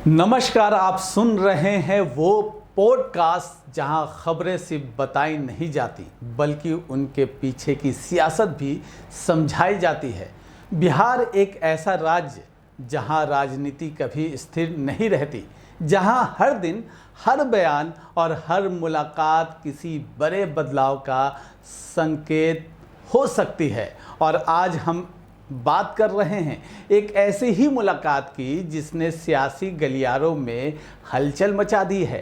नमस्कार, आप सुन रहे हैं वो पॉडकास्ट जहां खबरें सिर्फ बताई नहीं जाती बल्कि उनके पीछे की सियासत भी समझाई जाती है। बिहार एक ऐसा राज्य जहां राजनीति कभी स्थिर नहीं रहती, जहां हर दिन, हर बयान और हर मुलाकात किसी बड़े बदलाव का संकेत हो सकती है। और आज हम बात कर रहे हैं एक ऐसी ही मुलाकात की जिसने सियासी गलियारों में हलचल मचा दी है।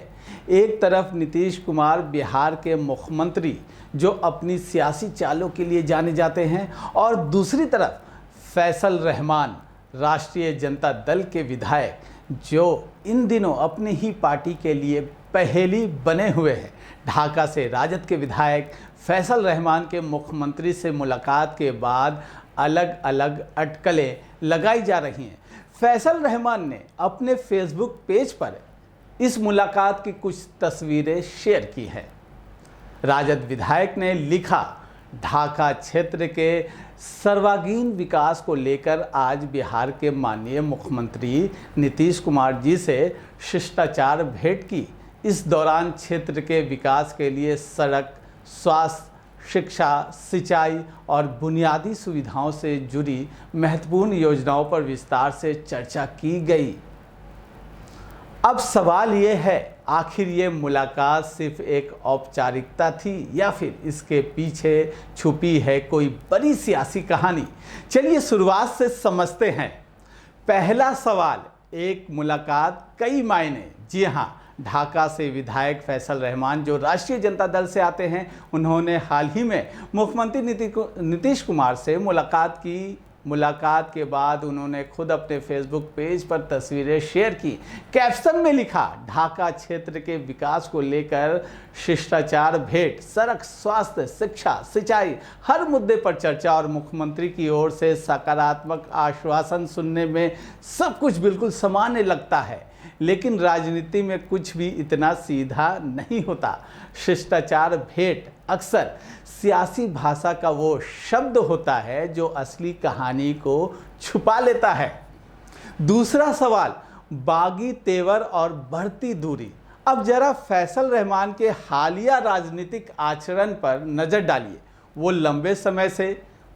एक तरफ नीतीश कुमार बिहार के मुख्यमंत्री जो अपनी सियासी चालों के लिए जाने जाते हैं, और दूसरी तरफ फैसल रहमान राष्ट्रीय जनता दल के विधायक जो इन दिनों अपनी ही पार्टी के लिए पहेली बने हुए हैं। ढाका से राजद के विधायक फैसल रहमान के मुख्यमंत्री से मुलाकात के बाद अलग अलग अटकलें लगाई जा रही हैं। फैसल रहमान ने अपने फेसबुक पेज पर इस मुलाकात की कुछ तस्वीरें शेयर की हैं। राजद विधायक ने लिखा, ढाका क्षेत्र के सर्वांगीण विकास को लेकर आज बिहार के माननीय मुख्यमंत्री नीतीश कुमार जी से शिष्टाचार भेंट की। इस दौरान क्षेत्र के विकास के लिए सड़क, स्वास्थ्य, शिक्षा, सिंचाई और बुनियादी सुविधाओं से जुड़ी महत्वपूर्ण योजनाओं पर विस्तार से चर्चा की गई। अब सवाल ये है, आखिर ये मुलाकात सिर्फ एक औपचारिकता थी या फिर इसके पीछे छुपी है कोई बड़ी सियासी कहानी? चलिए शुरुआत से समझते हैं। पहला सवाल, एक मुलाकात कई मायने। जी हाँ, ढाका से विधायक फैसल रहमान जो राष्ट्रीय जनता दल से आते हैं, उन्होंने हाल ही में मुख्यमंत्री नीतीश कुमार से मुलाकात की। मुलाकात के बाद उन्होंने खुद अपने फेसबुक पेज पर तस्वीरें शेयर की। कैप्शन में लिखा, ढाका क्षेत्र के विकास को लेकर शिष्टाचार भेंट, सड़क, स्वास्थ्य, शिक्षा, सिंचाई, हर मुद्दे पर चर्चा और मुख्यमंत्री की ओर से सकारात्मक आश्वासन सुनने में सब कुछ बिल्कुल सामान्य लगता है। लेकिन राजनीति में कुछ भी इतना सीधा नहीं होता। शिष्टाचार भेंट अक्सर सियासी भाषा का वो शब्द होता है जो असली कहानी को छुपा लेता है। दूसरा सवाल, बागी तेवर और बढ़ती दूरी। अब जरा फैसल रहमान के हालिया राजनीतिक आचरण पर नज़र डालिए। वो लंबे समय से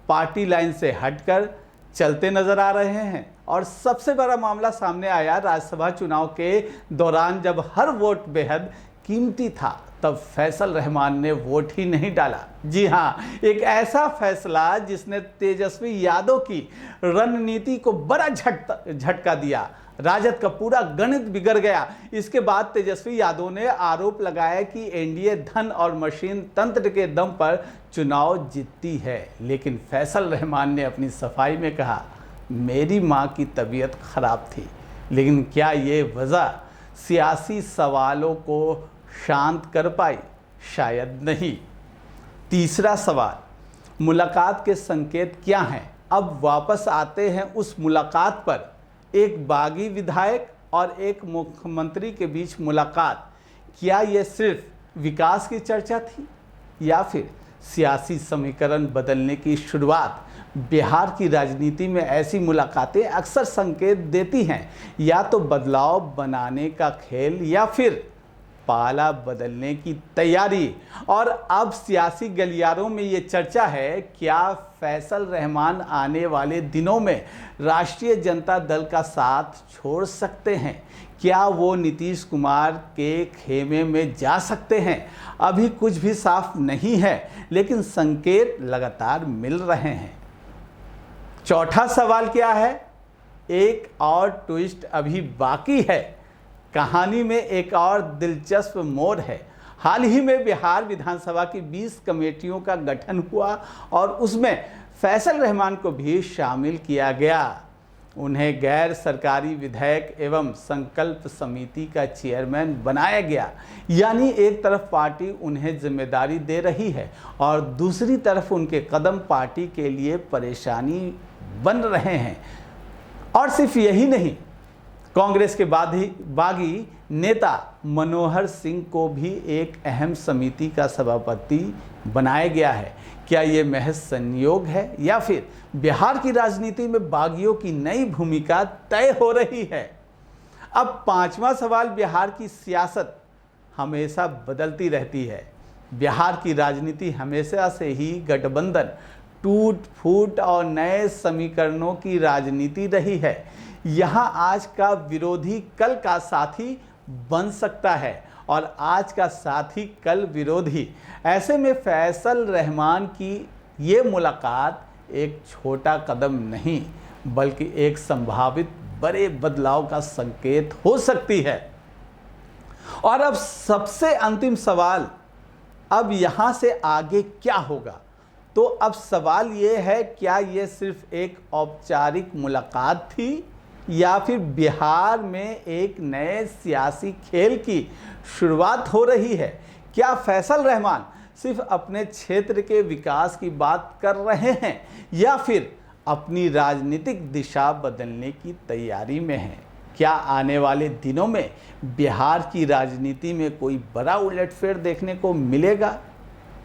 पार्टी लाइन से हटकर चलते नजर आ रहे हैं, और सबसे बड़ा मामला सामने आया राज्यसभा चुनाव के दौरान, जब हर वोट बेहद कीमती था तब फैसल रहमान ने वोट ही नहीं डाला। जी हाँ, एक ऐसा फैसला जिसने तेजस्वी यादव की रणनीति को बड़ा झटका दिया। राजद का पूरा गणित बिगड़ गया। इसके बाद तेजस्वी यादव ने आरोप लगाया कि एनडीए धन और मशीन तंत्र के दम पर चुनाव जीतती है। लेकिन फैसल रहमान ने अपनी सफाई में कहा, मेरी मां की तबीयत खराब थी। लेकिन क्या ये वजह सियासी सवालों को शांत कर पाई? शायद नहीं। तीसरा सवाल, मुलाकात के संकेत क्या हैं? अब वापस आते हैं उस मुलाकात पर। एक बागी विधायक और एक मुख्यमंत्री के बीच मुलाकात, क्या यह सिर्फ विकास की चर्चा थी या फिर सियासी समीकरण बदलने की शुरुआत? बिहार की राजनीति में ऐसी मुलाकातें अक्सर संकेत देती हैं, या तो बदलाव बनाने का खेल या फिर पाला बदलने की तैयारी। और अब सियासी गलियारों में ये चर्चा है, क्या फैसल रहमान आने वाले दिनों में राष्ट्रीय जनता दल का साथ छोड़ सकते हैं? क्या वो नीतीश कुमार के खेमे में जा सकते हैं? अभी कुछ भी साफ नहीं है, लेकिन संकेत लगातार मिल रहे हैं। चौथा सवाल क्या है? एक और ट्विस्ट अभी बाकी है। कहानी में एक और दिलचस्प मोड़ है। हाल ही में बिहार विधानसभा की 20 कमेटियों का गठन हुआ और उसमें फैसल रहमान को भी शामिल किया गया। उन्हें गैर सरकारी विधायक एवं संकल्प समिति का चेयरमैन बनाया गया। यानी एक तरफ पार्टी उन्हें जिम्मेदारी दे रही है और दूसरी तरफ उनके कदम पार्टी के लिए परेशानी बन रहे हैं। और सिर्फ यही नहीं, कांग्रेस के बागी नेता मनोहर सिंह को भी एक अहम समिति का सभापति बनाया गया है। क्या ये महज संयोग है या फिर बिहार की राजनीति में बागियों की नई भूमिका तय हो रही है? अब पांचवा सवाल, बिहार की सियासत हमेशा बदलती रहती है। बिहार की राजनीति हमेशा से ही गठबंधन, टूट फूट और नए समीकरणों की राजनीति रही है। यहाँ आज का विरोधी कल का साथी बन सकता है और आज का साथी कल विरोधी। ऐसे में फैसल रहमान की ये मुलाकात एक छोटा कदम नहीं बल्कि एक संभावित बड़े बदलाव का संकेत हो सकती है। और अब सबसे अंतिम सवाल, अब यहाँ से आगे क्या होगा? तो अब सवाल ये है, क्या ये सिर्फ एक औपचारिक मुलाकात थी या फिर बिहार में एक नए सियासी खेल की शुरुआत हो रही है? क्या फैसल रहमान सिर्फ अपने क्षेत्र के विकास की बात कर रहे हैं या फिर अपनी राजनीतिक दिशा बदलने की तैयारी में हैं? क्या आने वाले दिनों में बिहार की राजनीति में कोई बड़ा उलटफेर देखने को मिलेगा?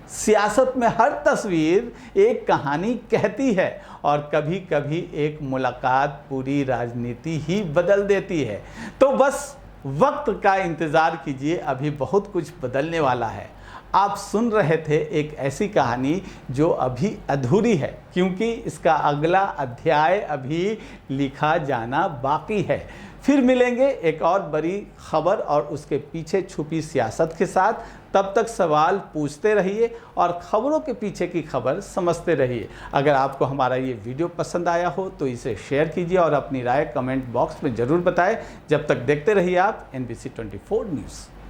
सियासत में हर तस्वीर एक कहानी कहती है और कभी कभी एक मुलाकात पूरी राजनीति ही बदल देती है। तो बस वक्त का इंतज़ार कीजिए, अभी बहुत कुछ बदलने वाला है। आप सुन रहे थे एक ऐसी कहानी जो अभी अधूरी है, क्योंकि इसका अगला अध्याय अभी लिखा जाना बाकी है। फिर मिलेंगे एक और बड़ी खबर और उसके पीछे छुपी सियासत के साथ। तब तक सवाल पूछते रहिए और खबरों के पीछे की खबर समझते रहिए। अगर आपको हमारा ये वीडियो पसंद आया हो तो इसे शेयर कीजिए और अपनी राय कमेंट बॉक्स में ज़रूर बताएं। जब तक देखते रहिए आप NBC 24 न्यूज़।